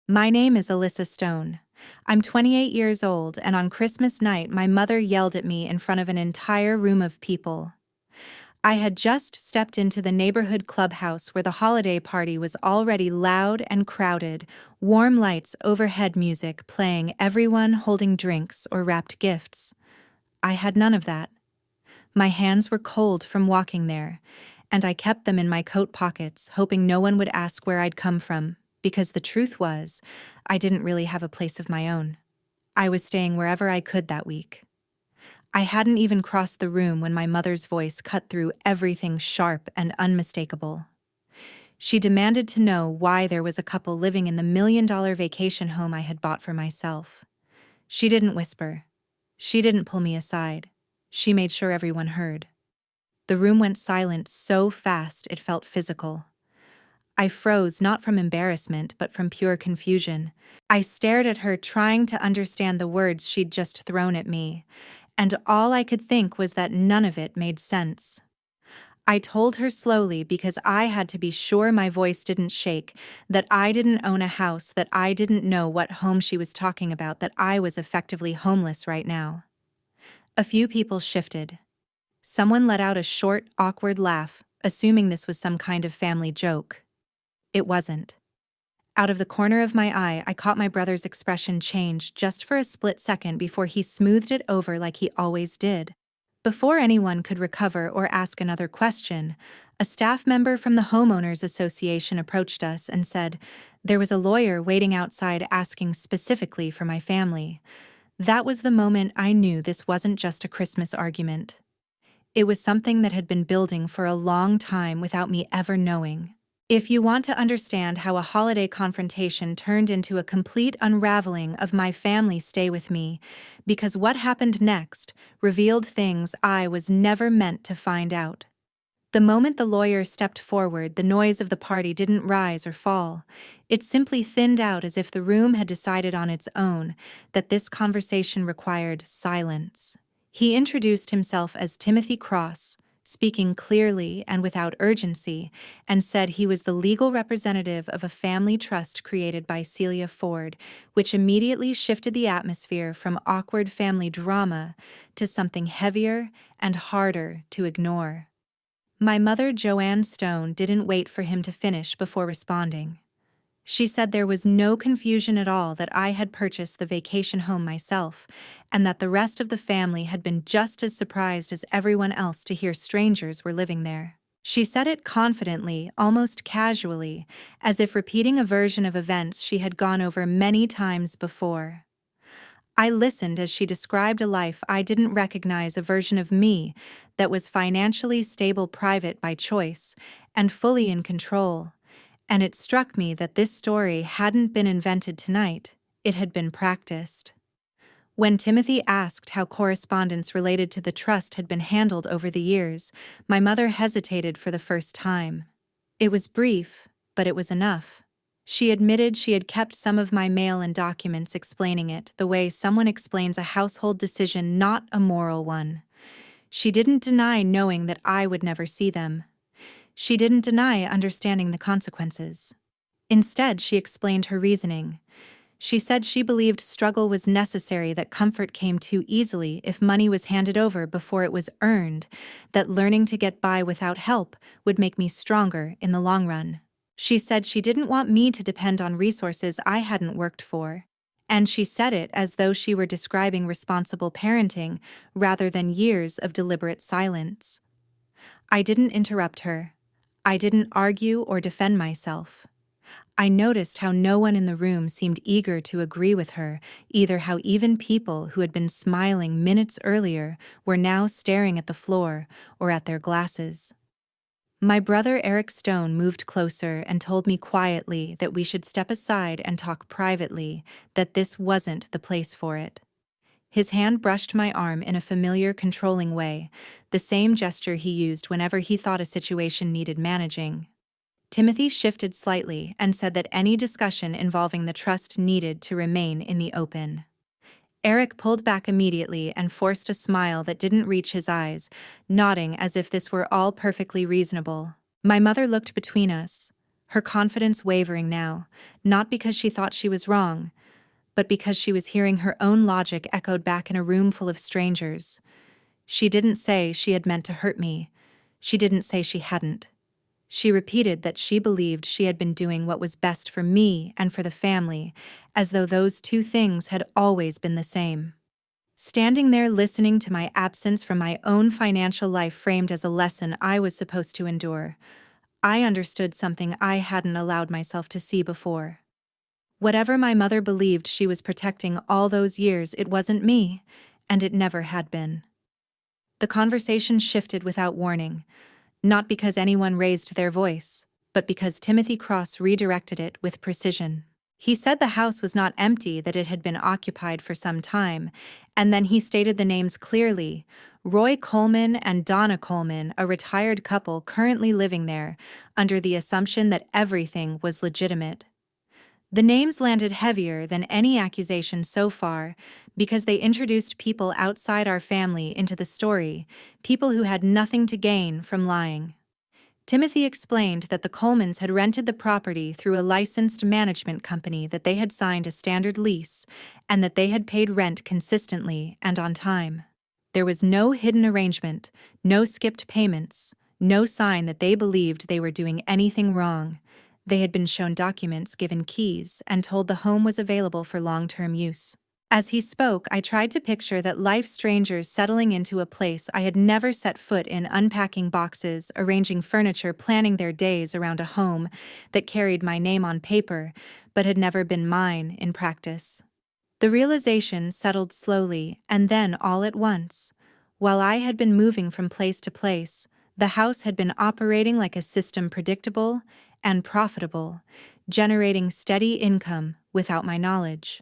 My name is Alyssa Stone. I'm 28 years old, and on Christmas night, my mother yelled at me in front of an entire room of people. I had just stepped into the neighborhood clubhouse where the holiday party was already loud and crowded, warm lights, overhead music playing, everyone holding drinks or wrapped gifts. I had none of that. My hands were cold from walking there, and I kept them in my coat pockets, hoping no one would ask where I'd come from, because the truth was, I didn't really have a place of my own. I was staying wherever I could that week. I hadn't even crossed the room when my mother's voice cut through everything sharp and unmistakable. She demanded to know why there was a couple living in the $1 million vacation home I had bought for myself. She didn't whisper. She didn't pull me aside. She made sure everyone heard. The room went silent so fast it felt physical. I froze not from embarrassment but from pure confusion. I stared at her, trying to understand the words she'd just thrown at me, and all I could think was that none of it made sense. I told her slowly, because I had to be sure my voice didn't shake, that I didn't own a house, that I didn't know what home she was talking about, that I was effectively homeless right now. A few people shifted. Someone let out a short, awkward laugh, assuming this was some kind of family joke. It wasn't. Out of the corner of my eye, I caught my brother's expression change just for a split second before he smoothed it over like he always did. Before anyone could recover or ask another question, a staff member from the Homeowners Association approached us and said there was a lawyer waiting outside asking specifically for my family. That was the moment I knew this wasn't just a Christmas argument. It was something that had been building for a long time without me ever knowing. If you want to understand how a holiday confrontation turned into a complete unraveling of my family, stay with me, because what happened next revealed things I was never meant to find out. The moment the lawyer stepped forward, the noise of the party didn't rise or fall. It simply thinned out, as if the room had decided on its own that this conversation required silence. He introduced himself as Timothy Cross, speaking clearly and without urgency, and said he was the legal representative of a family trust created by Celia Ford, which immediately shifted the atmosphere from awkward family drama to something heavier and harder to ignore. My mother, Joanne Stone, didn't wait for him to finish before responding. She said there was no confusion at all, that I had purchased the vacation home myself, and that the rest of the family had been just as surprised as everyone else to hear strangers were living there. She said it confidently, almost casually, as if repeating a version of events she had gone over many times before. I listened as she described a life I didn't recognize, a version of me that was financially stable, private by choice, and fully in control. And it struck me that this story hadn't been invented tonight, it had been practiced. When Timothy asked how correspondence related to the trust had been handled over the years, my mother hesitated for the first time. It was brief, but it was enough. She admitted she had kept some of my mail and documents, explaining it the way someone explains a household decision, not a moral one. She didn't deny knowing that I would never see them. She didn't deny understanding the consequences. Instead, she explained her reasoning. She said she believed struggle was necessary, that comfort came too easily if money was handed over before it was earned, that learning to get by without help would make me stronger in the long run. She said she didn't want me to depend on resources I hadn't worked for. And she said it as though she were describing responsible parenting rather than years of deliberate silence. I didn't interrupt her. I didn't argue or defend myself. I noticed how no one in the room seemed eager to agree with her, either how even people who had been smiling minutes earlier were now staring at the floor or at their glasses. My brother Eric Stone moved closer and told me quietly that we should step aside and talk privately, that this wasn't the place for it. His hand brushed my arm in a familiar, controlling way, the same gesture he used whenever he thought a situation needed managing. Timothy shifted slightly and said that any discussion involving the trust needed to remain in the open. Eric pulled back immediately and forced a smile that didn't reach his eyes, nodding as if this were all perfectly reasonable. My mother looked between us, her confidence wavering now, not because she thought she was wrong, but because she was hearing her own logic echoed back in a room full of strangers. She didn't say she had meant to hurt me. She didn't say she hadn't. She repeated that she believed she had been doing what was best for me and for the family, as though those two things had always been the same. Standing there listening to my absence from my own financial life framed as a lesson I was supposed to endure, I understood something I hadn't allowed myself to see before. Whatever my mother believed she was protecting all those years, it wasn't me, and it never had been. The conversation shifted without warning, not because anyone raised their voice, but because Timothy Cross redirected it with precision. He said the house was not empty, that it had been occupied for some time, and then he stated the names clearly: Roy Coleman and Donna Coleman, a retired couple currently living there, under the assumption that everything was legitimate. The names landed heavier than any accusation so far because they introduced people outside our family into the story, people who had nothing to gain from lying. Timothy explained that the Colemans had rented the property through a licensed management company, that they had signed a standard lease, and that they had paid rent consistently and on time. There was no hidden arrangement, no skipped payments, no sign that they believed they were doing anything wrong. They had been shown documents, given keys, and told the home was available for long-term use. As he spoke, I tried to picture that life strangers settling into a place I had never set foot in, unpacking boxes, arranging furniture, planning their days around a home that carried my name on paper but had never been mine in practice. The realization settled slowly, and then all at once. While I had been moving from place to place, the house had been operating like a system, predictable and profitable, generating steady income without my knowledge.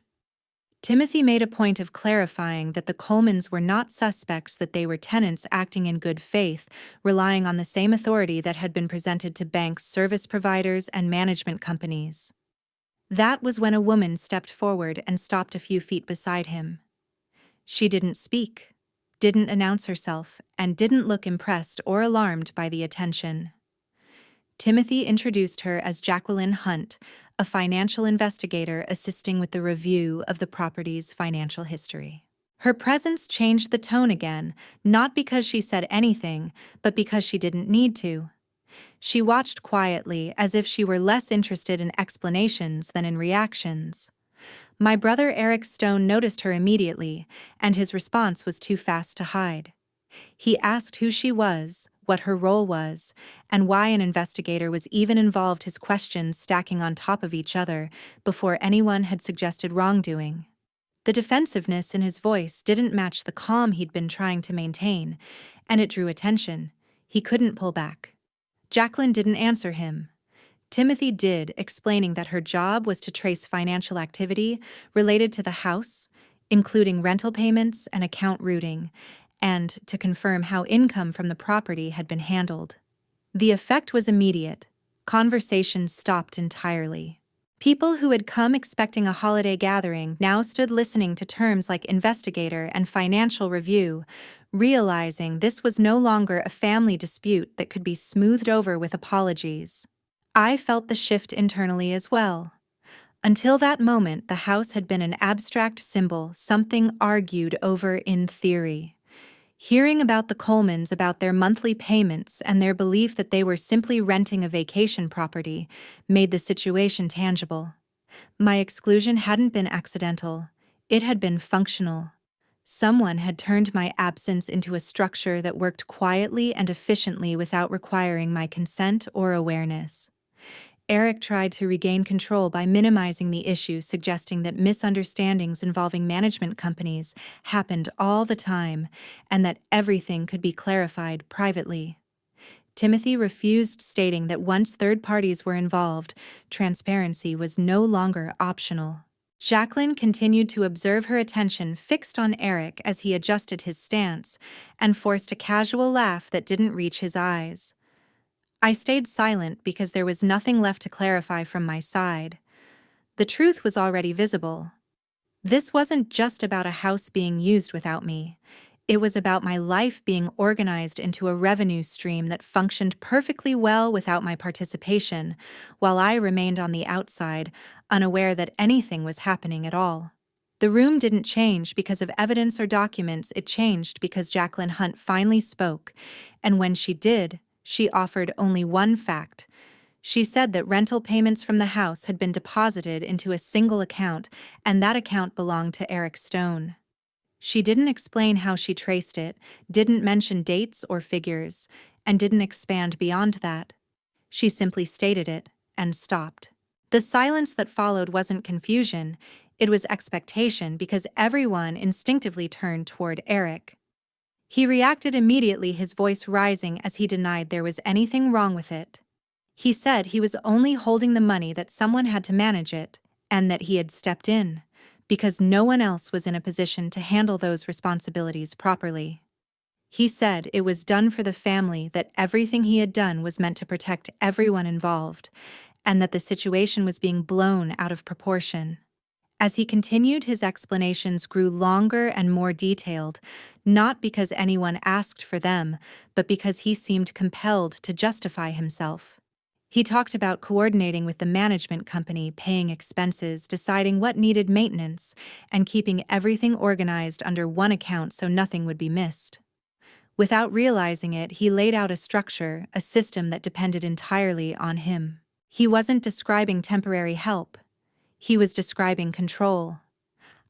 Timothy made a point of clarifying that the Colemans were not suspects, that they were tenants acting in good faith, relying on the same authority that had been presented to banks, service providers, and management companies. That was when a woman stepped forward and stopped a few feet beside him. She didn't speak, didn't announce herself, and didn't look impressed or alarmed by the attention. Timothy introduced her as Jacqueline Hunt, a financial investigator assisting with the review of the property's financial history. Her presence changed the tone again, not because she said anything, but because she didn't need to. She watched quietly, as if she were less interested in explanations than in reactions. My brother Eric Stone noticed her immediately, and his response was too fast to hide. He asked who she was, what her role was, and why an investigator was even involved, his questions stacking on top of each other before anyone had suggested wrongdoing. The defensiveness in his voice didn't match the calm he'd been trying to maintain, and it drew attention. He couldn't pull back. Jacqueline didn't answer him. Timothy did, explaining that her job was to trace financial activity related to the house, including rental payments and account routing, and to confirm how income from the property had been handled. The effect was immediate. Conversations stopped entirely. People who had come expecting a holiday gathering now stood listening to terms like investigator and financial review, realizing this was no longer a family dispute that could be smoothed over with apologies. I felt the shift internally as well. Until that moment, the house had been an abstract symbol, something argued over in theory. Hearing about the Colemans, about their monthly payments, and their belief that they were simply renting a vacation property, made the situation tangible. My exclusion hadn't been accidental. It had been functional. Someone had turned my absence into a structure that worked quietly and efficiently without requiring my consent or awareness. Eric tried to regain control by minimizing the issue, suggesting that misunderstandings involving management companies happened all the time and that everything could be clarified privately. Timothy refused, stating that once third parties were involved, transparency was no longer optional. Jacqueline continued to observe, her attention fixed on Eric as he adjusted his stance, and forced a casual laugh that didn't reach his eyes. I stayed silent because there was nothing left to clarify from my side. The truth was already visible. This wasn't just about a house being used without me. It was about my life being organized into a revenue stream that functioned perfectly well without my participation, while I remained on the outside, unaware that anything was happening at all. The room didn't change because of evidence or documents, it changed because Jacqueline Hunt finally spoke, and when she did, she offered only one fact. She said that rental payments from the house had been deposited into a single account, and that account belonged to Eric Stone. She didn't explain how she traced it, didn't mention dates or figures, and didn't expand beyond that. She simply stated it and stopped. The silence that followed wasn't confusion, it was expectation because everyone instinctively turned toward Eric. He reacted immediately, his voice rising as he denied there was anything wrong with it. He said he was only holding the money, that someone had to manage it, and that he had stepped in, because no one else was in a position to handle those responsibilities properly. He said it was done for the family, that everything he had done was meant to protect everyone involved, and that the situation was being blown out of proportion. As he continued, his explanations grew longer and more detailed, not because anyone asked for them, but because he seemed compelled to justify himself. He talked about coordinating with the management company, paying expenses, deciding what needed maintenance, and keeping everything organized under one account so nothing would be missed. Without realizing it, he laid out a structure, a system that depended entirely on him. He wasn't describing temporary help. He was describing control.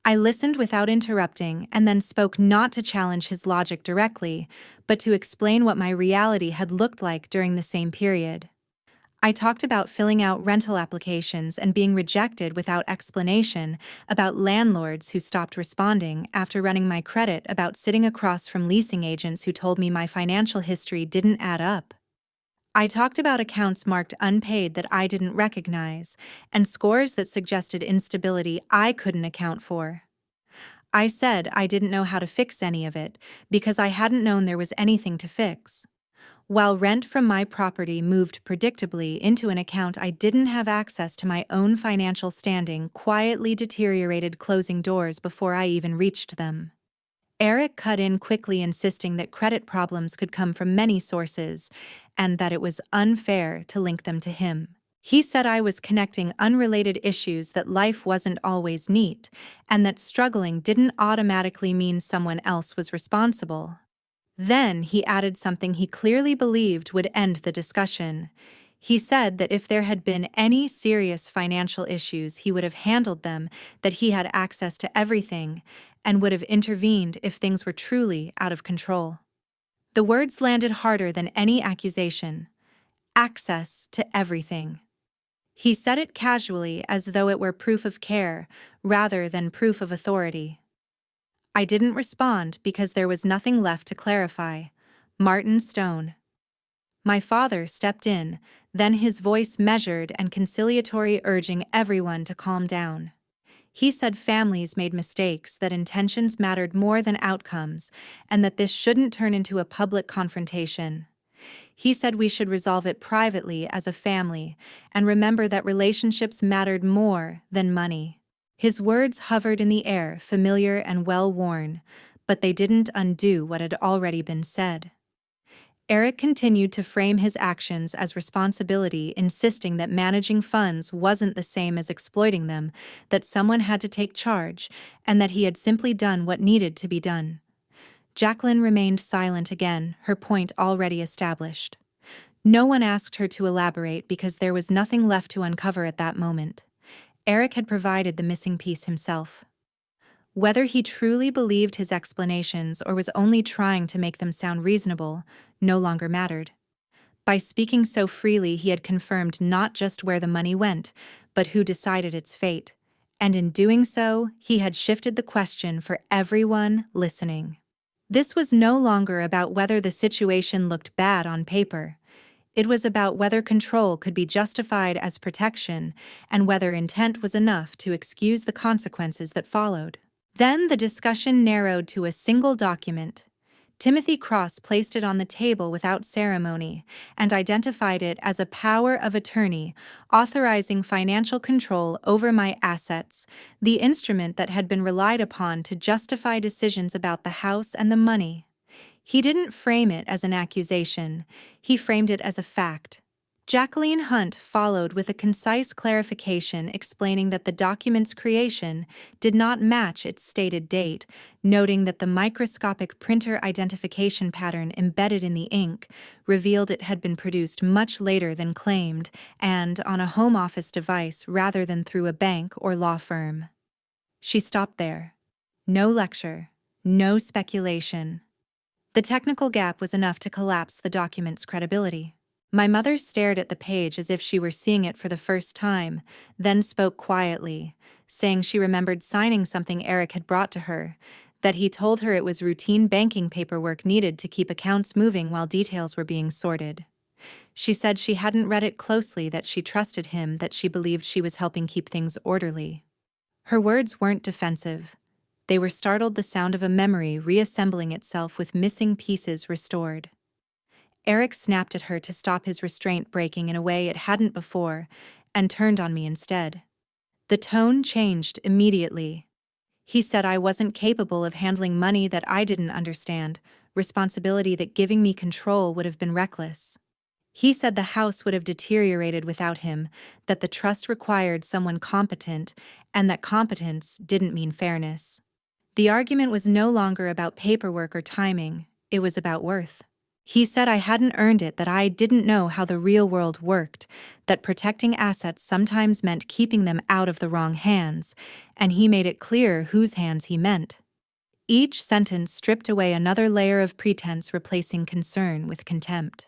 I listened without interrupting and then spoke, not to challenge his logic directly, but to explain what my reality had looked like during the same period. I talked about filling out rental applications and being rejected without explanation, about landlords who stopped responding after running my credit, about sitting across from leasing agents who told me my financial history didn't add up. I talked about accounts marked unpaid that I didn't recognize, and scores that suggested instability I couldn't account for. I said I didn't know how to fix any of it, because I hadn't known there was anything to fix. While rent from my property moved predictably into an account I didn't have access to, my own financial standing quietly deteriorated, closing doors before I even reached them. Eric cut in quickly, insisting that credit problems could come from many sources, and that it was unfair to link them to him. He said I was connecting unrelated issues, that life wasn't always neat, and that struggling didn't automatically mean someone else was responsible. Then he added something he clearly believed would end the discussion. He said that if there had been any serious financial issues, he would have handled them, that he had access to everything, and would have intervened if things were truly out of control. The words landed harder than any accusation. Access to everything. He said it casually, as though it were proof of care, rather than proof of authority. I didn't respond because there was nothing left to clarify. Martin Stone. My father stepped in, then his voice measured and conciliatory, urging everyone to calm down. He said families made mistakes, that intentions mattered more than outcomes, and that this shouldn't turn into a public confrontation. He said we should resolve it privately as a family, and remember that relationships mattered more than money. His words hovered in the air, familiar and well-worn, but they didn't undo what had already been said. Eric continued to frame his actions as responsibility, insisting that managing funds wasn't the same as exploiting them, that someone had to take charge, and that he had simply done what needed to be done. Jacqueline remained silent again, her point already established. No one asked her to elaborate because there was nothing left to uncover at that moment. Eric had provided the missing piece himself. Whether he truly believed his explanations or was only trying to make them sound reasonable no longer mattered. By speaking so freely, he had confirmed not just where the money went, but who decided its fate. And in doing so, he had shifted the question for everyone listening. This was no longer about whether the situation looked bad on paper. It was about whether control could be justified as protection, and whether intent was enough to excuse the consequences that followed. Then the discussion narrowed to a single document: Timothy Cross placed it on the table without ceremony and identified it as a power of attorney, authorizing financial control over my assets, the instrument that had been relied upon to justify decisions about the house and the money. He didn't frame it as an accusation, he framed it as a fact. Jacqueline Hunt followed with a concise clarification explaining that the document's creation did not match its stated date, noting that the microscopic printer identification pattern embedded in the ink revealed it had been produced much later than claimed and on a home office device rather than through a bank or law firm. She stopped there. No lecture, no speculation. The technical gap was enough to collapse the document's credibility. My mother stared at the page as if she were seeing it for the first time, then spoke quietly, saying she remembered signing something Eric had brought to her, that he told her it was routine banking paperwork needed to keep accounts moving while details were being sorted. She said she hadn't read it closely, that she trusted him, that she believed she was helping keep things orderly. Her words weren't defensive. They were startled, the sound of a memory reassembling itself with missing pieces restored. Eric snapped at her to stop his restraint breaking in a way it hadn't before, and turned on me instead. The tone changed immediately. He said I wasn't capable of handling money that I didn't understand, responsibility that giving me control would have been reckless. He said the house would have deteriorated without him, that the trust required someone competent, and that competence didn't mean fairness. The argument was no longer about paperwork or timing, it was about worth. He said I hadn't earned it, that I didn't know how the real world worked, that protecting assets sometimes meant keeping them out of the wrong hands, and he made it clear whose hands he meant. Each sentence stripped away another layer of pretense, replacing concern with contempt.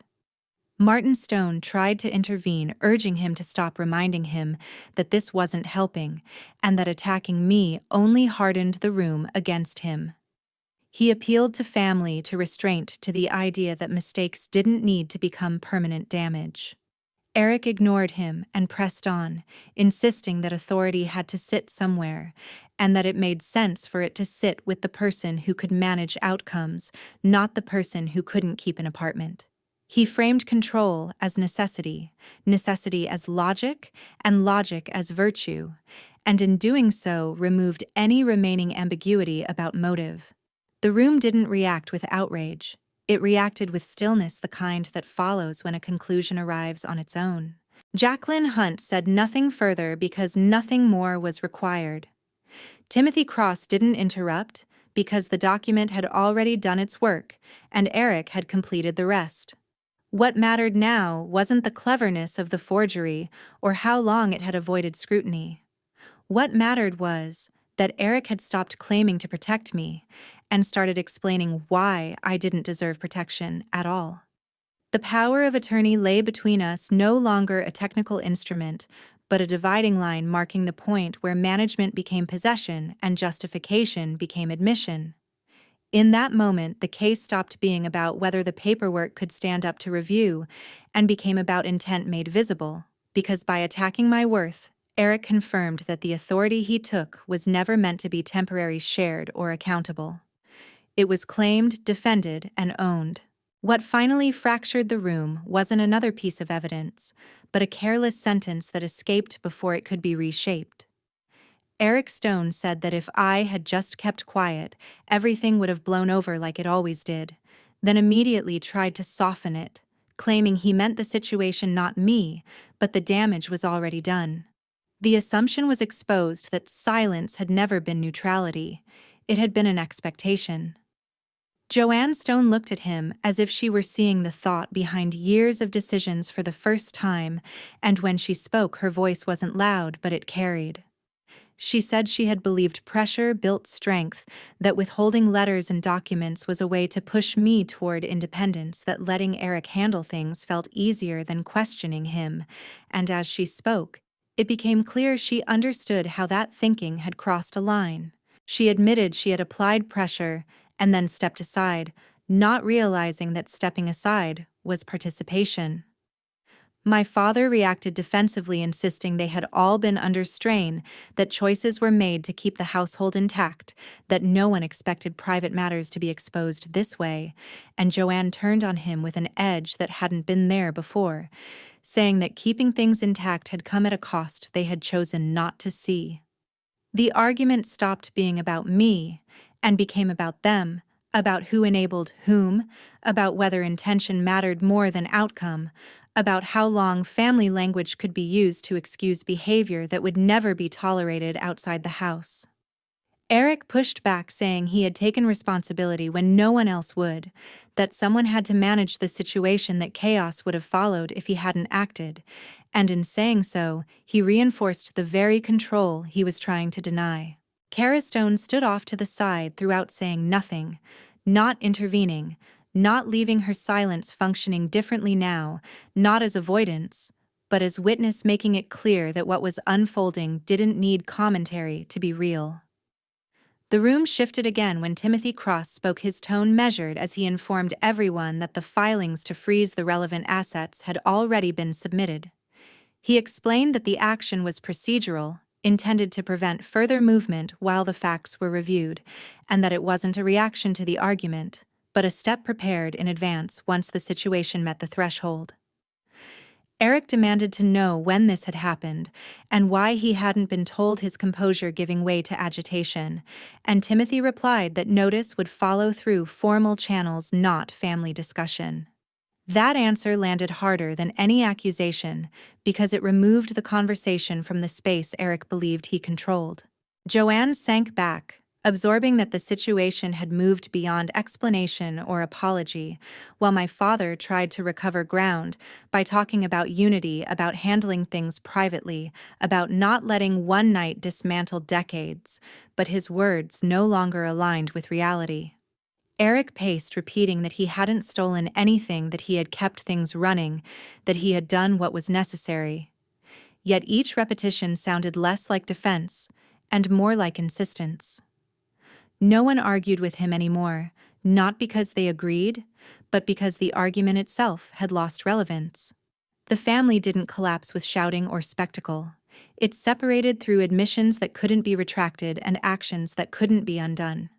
Martin Stone tried to intervene, urging him to stop, reminding him that this wasn't helping, and that attacking me only hardened the room against him. He appealed to family, to restraint, to the idea that mistakes didn't need to become permanent damage. Eric ignored him and pressed on, insisting that authority had to sit somewhere, and that it made sense for it to sit with the person who could manage outcomes, not the person who couldn't keep an apartment. He framed control as necessity, necessity as logic, and logic as virtue, and in doing so removed any remaining ambiguity about motive. The room didn't react with outrage. It reacted with stillness, the kind that follows when a conclusion arrives on its own. Jacqueline Hunt said nothing further because nothing more was required. Timothy Cross didn't interrupt because the document had already done its work, and Eric had completed the rest. What mattered now wasn't the cleverness of the forgery or how long it had avoided scrutiny. What mattered was that Eric had stopped claiming to protect me and started explaining why I didn't deserve protection at all. The power of attorney lay between us, no longer a technical instrument, but a dividing line marking the point where management became possession and justification became admission. In that moment, the case stopped being about whether the paperwork could stand up to review and became about intent made visible, because by attacking my worth, Eric confirmed that the authority he took was never meant to be temporary, shared, or accountable. It was claimed, defended, and owned. What finally fractured the room wasn't another piece of evidence, but a careless sentence that escaped before it could be reshaped. Eric Stone said that if I had just kept quiet, everything would have blown over like it always did, then immediately tried to soften it, claiming he meant the situation, not me, but the damage was already done. The assumption was exposed that silence had never been neutrality. It had been an expectation. Joanne Stone looked at him as if she were seeing the thought behind years of decisions for the first time, and when she spoke, her voice wasn't loud, but it carried. She said she had believed pressure built strength, that withholding letters and documents was a way to push me toward independence, that letting Eric handle things felt easier than questioning him, and as she spoke, it became clear she understood how that thinking had crossed a line. She admitted she had applied pressure and then stepped aside, not realizing that stepping aside was participation. My father reacted defensively, insisting they had all been under strain, that choices were made to keep the household intact, that no one expected private matters to be exposed this way, and Joanne turned on him with an edge that hadn't been there before, saying that keeping things intact had come at a cost they had chosen not to see. The argument stopped being about me and became about them, about who enabled whom, about whether intention mattered more than outcome, about how long family language could be used to excuse behavior that would never be tolerated outside the house. Eric pushed back, saying he had taken responsibility when no one else would, that someone had to manage the situation, that chaos would have followed if he hadn't acted, and in saying so, he reinforced the very control he was trying to deny. Cara Stone stood off to the side throughout, saying nothing, not intervening, not leaving her silence functioning differently now, not as avoidance, but as witness, making it clear that what was unfolding didn't need commentary to be real. The room shifted again when Timothy Cross spoke, his tone measured as he informed everyone that the filings to freeze the relevant assets had already been submitted. He explained that the action was procedural, intended to prevent further movement while the facts were reviewed, and that it wasn't a reaction to the argument, but a step prepared in advance once the situation met the threshold. Eric demanded to know when this had happened and why he hadn't been told, his composure giving way to agitation, and Timothy replied that notice would follow through formal channels, not family discussion. That answer landed harder than any accusation because it removed the conversation from the space Eric believed he controlled. Joanne sank back, absorbing that the situation had moved beyond explanation or apology, while my father tried to recover ground by talking about unity, about handling things privately, about not letting one night dismantle decades, but his words no longer aligned with reality. Eric paced, repeating that he hadn't stolen anything, that he had kept things running, that he had done what was necessary. Yet each repetition sounded less like defense and more like insistence. No one argued with him anymore, not because they agreed, but because the argument itself had lost relevance. The family didn't collapse with shouting or spectacle. It separated through admissions that couldn't be retracted and actions that couldn't be undone.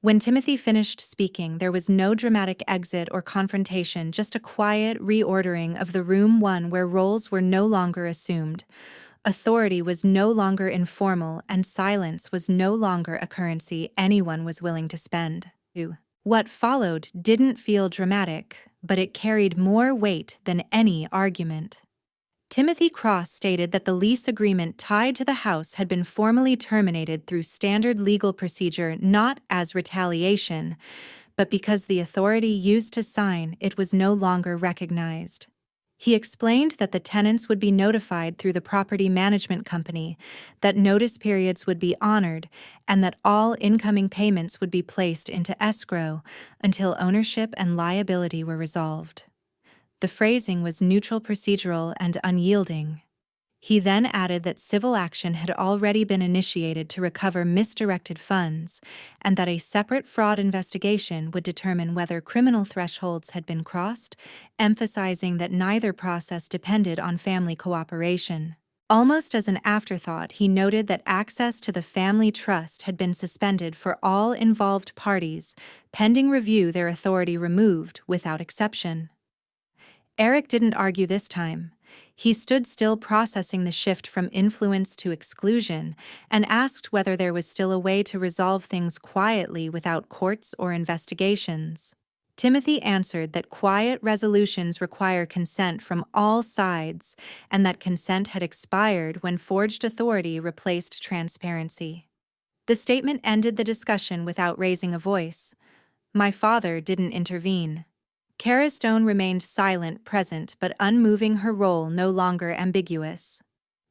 When Timothy finished speaking, there was no dramatic exit or confrontation, just a quiet reordering of the room, one where roles were no longer assumed. Authority was no longer informal, and silence was no longer a currency anyone was willing to spend. What followed didn't feel dramatic, but it carried more weight than any argument. Timothy Cross stated that the lease agreement tied to the house had been formally terminated through standard legal procedure, not as retaliation, but because the authority used to sign it was no longer recognized. He explained that the tenants would be notified through the property management company, that notice periods would be honored, and that all incoming payments would be placed into escrow until ownership and liability were resolved. The phrasing was neutral, procedural, and unyielding. He then added that civil action had already been initiated to recover misdirected funds, and that a separate fraud investigation would determine whether criminal thresholds had been crossed, emphasizing that neither process depended on family cooperation. Almost as an afterthought, he noted that access to the family trust had been suspended for all involved parties, pending review, their authority removed without exception. Eric didn't argue this time. He stood still, processing the shift from influence to exclusion, and asked whether there was still a way to resolve things quietly without courts or investigations. Timothy answered that quiet resolutions require consent from all sides, and that consent had expired when forged authority replaced transparency. The statement ended the discussion without raising a voice. My father didn't intervene. Cara Stone remained silent, present but unmoving, her role no longer ambiguous.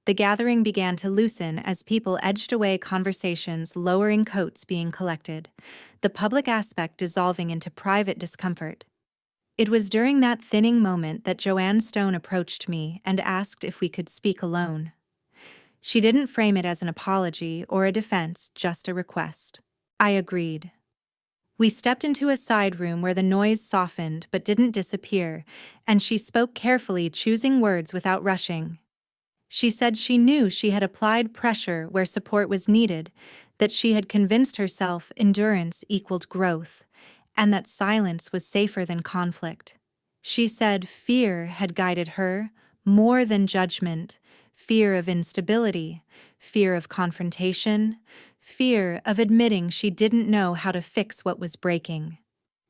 The gathering began to loosen as people edged away, conversations lowering, coats being collected, the public aspect dissolving into private discomfort. It was during that thinning moment that Joanne Stone approached me and asked if we could speak alone. She didn't frame it as an apology or a defense, just a request. I agreed. We stepped into a side room where the noise softened but didn't disappear, and she spoke carefully, choosing words without rushing. She said she knew she had applied pressure where support was needed, that she had convinced herself endurance equaled growth, and that silence was safer than conflict. She said fear had guided her, more than judgment, fear of instability, fear of confrontation, fear of admitting she didn't know how to fix what was breaking.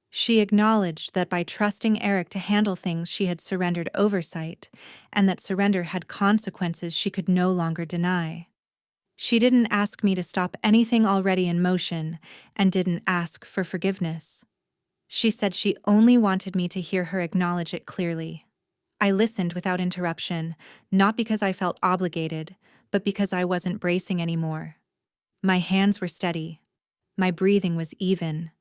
She acknowledged that by trusting Eric to handle things she had surrendered oversight, and that surrender had consequences she could no longer deny. She didn't ask me to stop anything already in motion, and didn't ask for forgiveness. She said she only wanted me to hear her acknowledge it clearly. I listened without interruption, not because I felt obligated, but because I wasn't bracing anymore. My hands were steady. My breathing was even.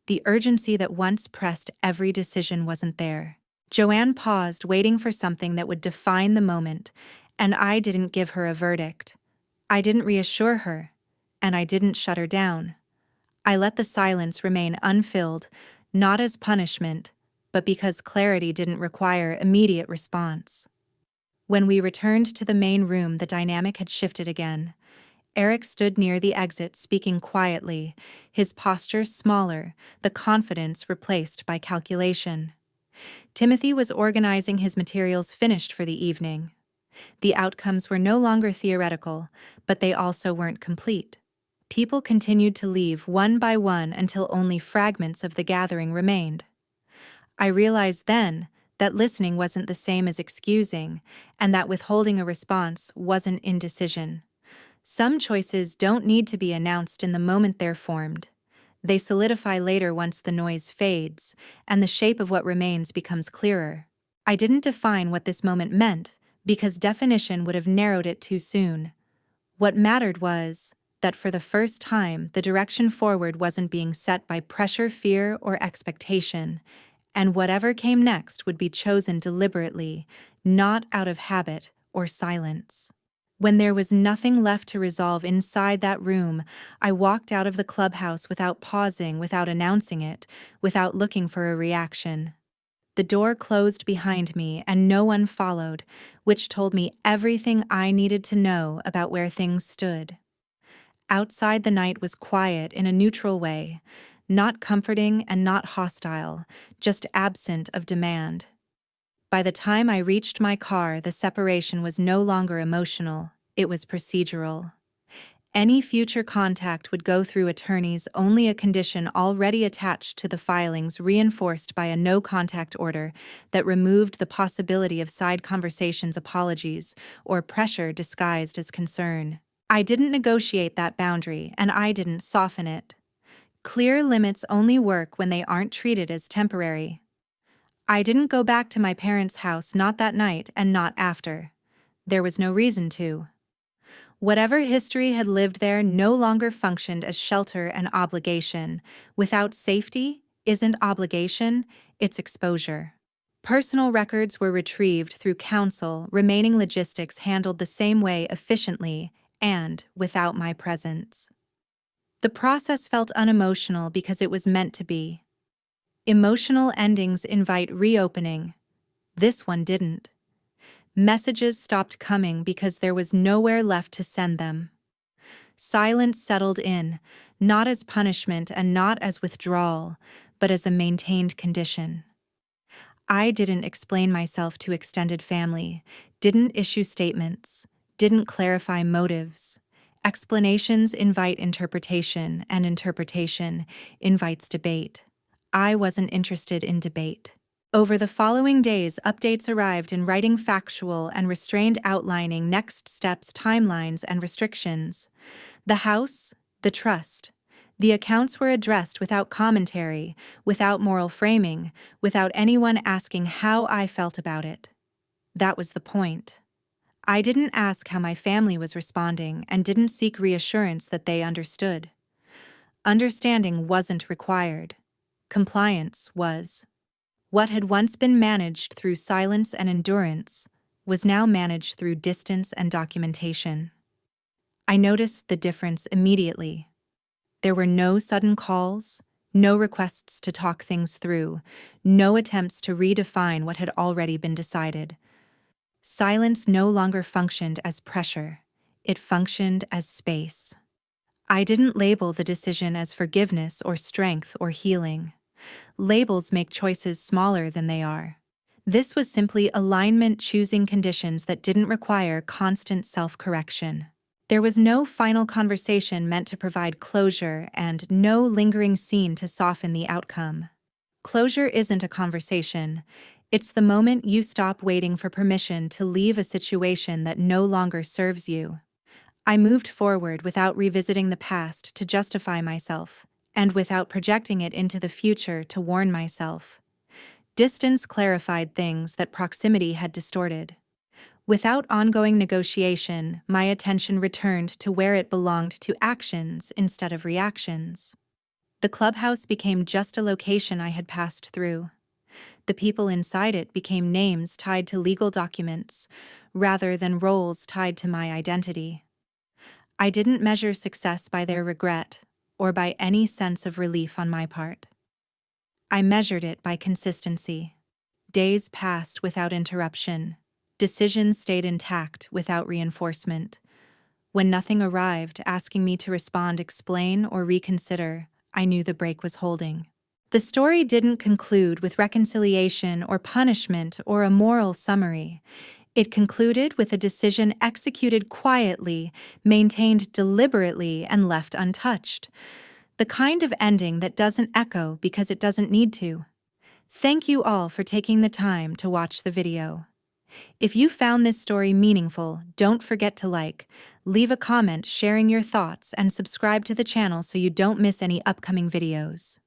The urgency that once pressed every decision wasn't there. Joanne paused, waiting for something that would define the moment, and I didn't give her a verdict. I didn't reassure her, and I didn't shut her down. I let the silence remain unfilled, not as punishment, but because clarity didn't require immediate response. When we returned to the main room, the dynamic had shifted again. Eric stood near the exit, speaking quietly, his posture smaller, the confidence replaced by calculation. Timothy was organizing his materials finished for the evening. The outcomes were no longer theoretical, but they also weren't complete. People continued to leave one by one until only fragments of the gathering remained. I realized then that listening wasn't the same as excusing, and that withholding a response wasn't indecision. Some choices don't need to be announced in the moment they're formed. They solidify later once the noise fades, and the shape of what remains becomes clearer. I didn't define what this moment meant, because definition would have narrowed it too soon. What mattered was that for the first time, the direction forward wasn't being set by pressure, fear, or expectation, and whatever came next would be chosen deliberately, not out of habit or silence. When there was nothing left to resolve inside that room, I walked out of the clubhouse without pausing, without announcing it, without looking for a reaction. The door closed behind me and no one followed, which told me everything I needed to know about where things stood. Outside, the night was quiet in a neutral way, not comforting and not hostile, just absent of demand. By the time I reached my car, the separation was no longer emotional, it was procedural. Any future contact would go through attorneys, only a condition already attached to the filings, reinforced by a no-contact order that removed the possibility of side conversations, apologies, or pressure disguised as concern. I didn't negotiate that boundary, and I didn't soften it. Clear limits only work when they aren't treated as temporary. I didn't go back to my parents' house, not that night and not after. There was no reason to. Whatever history had lived there no longer functioned as shelter and obligation. Without safety isn't obligation, it's exposure. Personal records were retrieved through counsel, remaining logistics handled the same way efficiently and without my presence. The process felt unemotional because it was meant to be. Emotional endings invite reopening. This one didn't. Messages stopped coming because there was nowhere left to send them. Silence settled in, not as punishment and not as withdrawal, but as a maintained condition. I didn't explain myself to extended family, didn't issue statements, didn't clarify motives. Explanations invite interpretation, and interpretation invites debate. I wasn't interested in debate. Over the following days, updates arrived in writing, factual and restrained, outlining next steps, timelines, and restrictions. The house, the trust. The accounts were addressed without commentary, without moral framing, without anyone asking how I felt about it. That was the point. I didn't ask how my family was responding and didn't seek reassurance that they understood. Understanding wasn't required. Compliance was. What had once been managed through silence and endurance was now managed through distance and documentation. I noticed the difference immediately. There were no sudden calls, No requests to talk things through, no attempts to redefine what had already been decided. Silence no longer functioned as pressure, it functioned as space. I didn't label the decision as forgiveness or strength or healing. Labels make choices smaller than they are. This was simply alignment choosing conditions that didn't require constant self-correction. There was no final conversation meant to provide closure and no lingering scene to soften the outcome. Closure isn't a conversation. It's the moment you stop waiting for permission to leave a situation that no longer serves you. I moved forward without revisiting the past to justify myself, and without projecting it into the future to warn myself. Distance clarified things that proximity had distorted. Without ongoing negotiation, my attention returned to where it belonged, to actions instead of reactions. The clubhouse became just a location I had passed through. The people inside it became names tied to legal documents, rather than roles tied to my identity. I didn't measure success by their regret, or by any sense of relief on my part. I measured it by consistency. Days passed without interruption. Decisions stayed intact without reinforcement. When nothing arrived asking me to respond, explain, or reconsider, I knew the break was holding. The story didn't conclude with reconciliation or punishment or a moral summary. It concluded with a decision executed quietly, maintained deliberately, and left untouched. The kind of ending that doesn't echo because it doesn't need to. Thank you all for taking the time to watch the video. If you found this story meaningful, don't forget to like, leave a comment sharing your thoughts, and subscribe to the channel so you don't miss any upcoming videos.